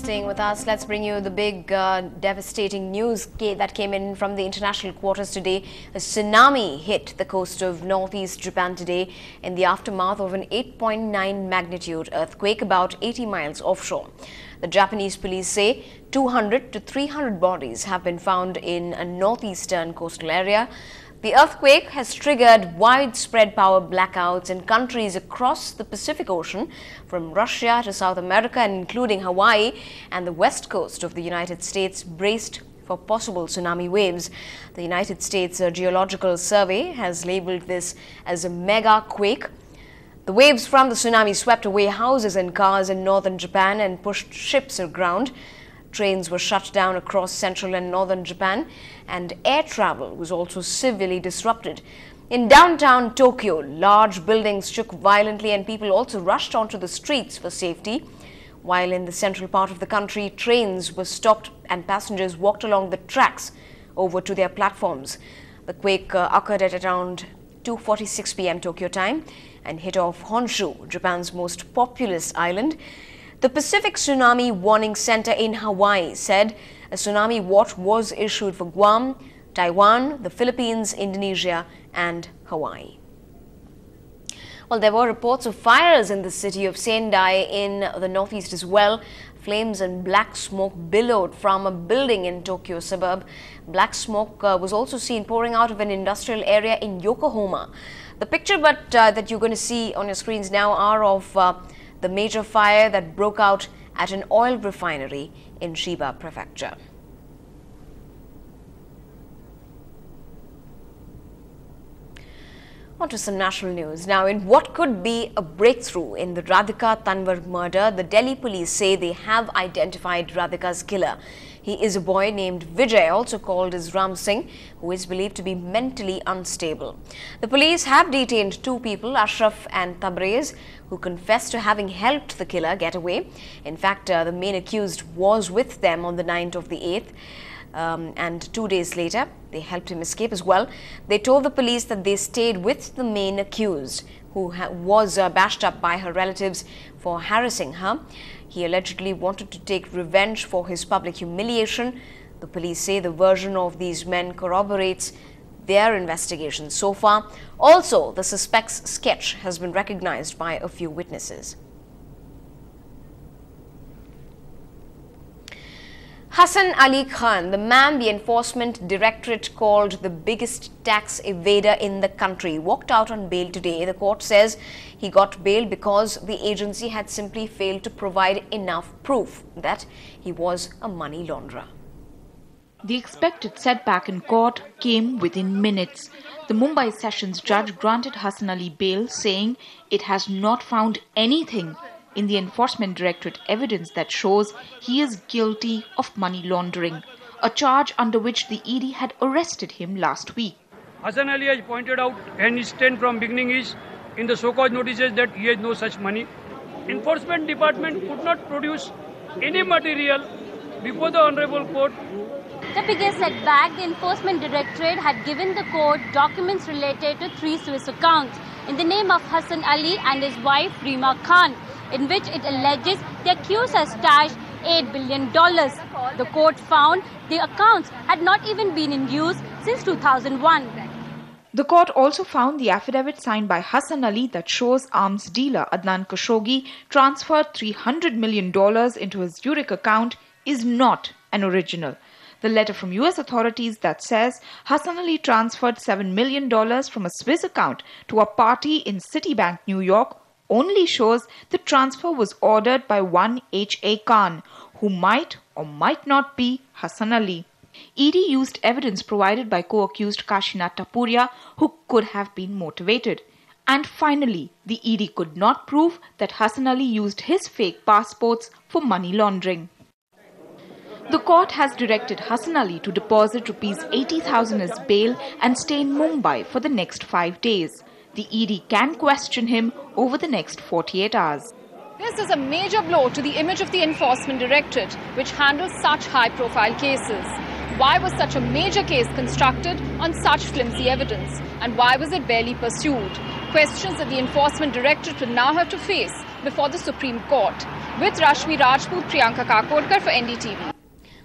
Staying with us, let's bring you the big devastating news that came in from the international quarters today. A tsunami hit the coast of northeast Japan today in the aftermath of an 8.9 magnitude earthquake about 80 miles offshore. The Japanese police say 200 to 300 bodies have been found in a northeastern coastal area. The earthquake has triggered widespread power blackouts in countries across the Pacific Ocean, from Russia to South America, and including Hawaii, and the west coast of the United States braced for possible tsunami waves. The United States Geological Survey has labeled this as a mega quake. The waves from the tsunami swept away houses and cars in northern Japan and pushed ships aground. Trains were shut down across central and northern Japan, and air travel was also severely disrupted. In downtown Tokyo, large buildings shook violently and people also rushed onto the streets for safety. While in the central part of the country, trains were stopped and passengers walked along the tracks over to their platforms. The quake occurred at around 2:46 p.m. Tokyo time and hit off Honshu, Japan's most populous island. The Pacific Tsunami Warning Center in Hawaii said a tsunami watch was issued for Guam, Taiwan, the Philippines, Indonesia, and Hawaii. Well, there were reports of fires in the city of Sendai in the northeast as well. Flames and black smoke billowed from a building in Tokyo suburb. Black smoke was also seen pouring out of an industrial area in Yokohama. The picture that you're going to see on your screens now are of the major fire that broke out at an oil refinery in Chiba Prefecture. On to some national news. Now, in what could be a breakthrough in the Radhika Tanwar murder, the Delhi police say they have identified Radhika's killer. He is a boy named Vijay, also called as Ram Singh, who is believed to be mentally unstable. The police have detained two people, Ashraf and Tabrez, who confessed to having helped the killer get away. In fact, the main accused was with them on the night of the 8th. And 2 days later, they helped him escape as well. They told the police that they stayed with the main accused, who was bashed up by her relatives for harassing her. He allegedly wanted to take revenge for his public humiliation. The police say the version of these men corroborates their investigation so far. Also, the suspect's sketch has been recognized by a few witnesses. Hassan Ali Khan, the man the Enforcement Directorate called the biggest tax evader in the country, walked out on bail today. The court says he got bail because the agency had simply failed to provide enough proof that he was a money launderer. The expected setback in court came within minutes. The Mumbai Sessions judge granted Hassan Ali bail, saying it has not found anything in the Enforcement Directorate evidence that shows he is guilty of money laundering, a charge under which the ED had arrested him last week. Hassan Ali has pointed out, and his stand from beginning is in the so-called notices that he has no such money. Enforcement Department could not produce any material before the Honorable Court. The biggest setback, the Enforcement Directorate had given the court documents related to 3 Swiss accounts in the name of Hassan Ali and his wife Reema Khan, in which it alleges the accused has stashed $8 billion. The court found the accounts had not even been in use since 2001. The court also found the affidavit signed by Hassan Ali that shows arms dealer Adnan Khashoggi transferred $300 million into his Zurich account is not an original. The letter from US authorities that says Hassan Ali transferred $7 million from a Swiss account to a party in Citibank, New York, only shows the transfer was ordered by one H.A. Khan, who might or might not be Hassan Ali. ED used evidence provided by co-accused Kashinath Tapuria, who could have been motivated. And finally, the ED could not prove that Hassan Ali used his fake passports for money laundering. The court has directed Hassan Ali to deposit Rs 80,000 as bail and stay in Mumbai for the next 5 days. The ED can question him over the next 48 hours. This is a major blow to the image of the Enforcement Directorate, which handles such high-profile cases. Why was such a major case constructed on such flimsy evidence? And why was it barely pursued? Questions that the Enforcement Directorate will now have to face before the Supreme Court. With Rashmi Rajput, Priyanka Kakodkar for NDTV.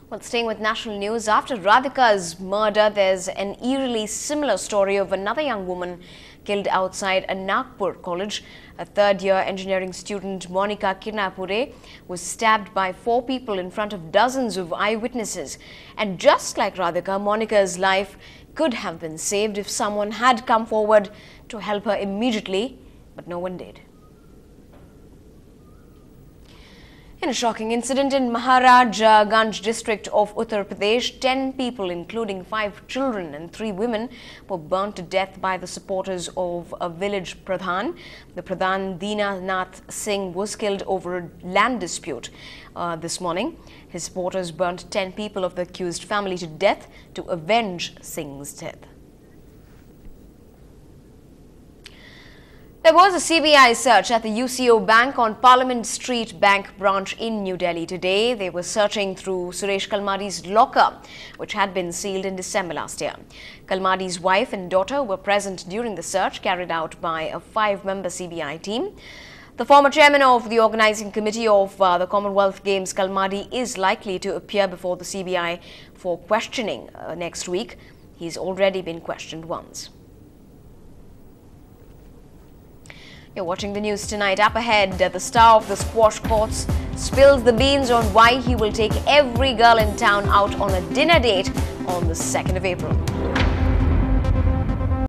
Well, staying with national news, after Radhika's murder, there's an eerily similar story of another young woman killed outside a Nagpur college. A third-year engineering student, Monica Kirnapure, was stabbed by 4 people in front of dozens of eyewitnesses. And just like Radhika, Monica's life could have been saved if someone had come forward to help her immediately, but no one did. In a shocking incident in Maharajganj district of Uttar Pradesh, 10 people, including 5 children and 3 women, were burnt to death by the supporters of a village Pradhan. The Pradhan, Dinanath Singh, was killed over a land dispute this morning. His supporters burnt 10 people of the accused family to death to avenge Singh's death. There was a CBI search at the UCO Bank on Parliament Street Bank branch in New Delhi today. They were searching through Suresh Kalmadi's locker, which had been sealed in December last year. Kalmadi's wife and daughter were present during the search carried out by a 5-member CBI team. The former chairman of the organizing committee of the Commonwealth Games, Kalmadi, is likely to appear before the CBI for questioning next week. He's already been questioned once. You're watching the news tonight. Up ahead, the star of the squash courts spills the beans on why he will take every girl in town out on a dinner date on the 2nd of April.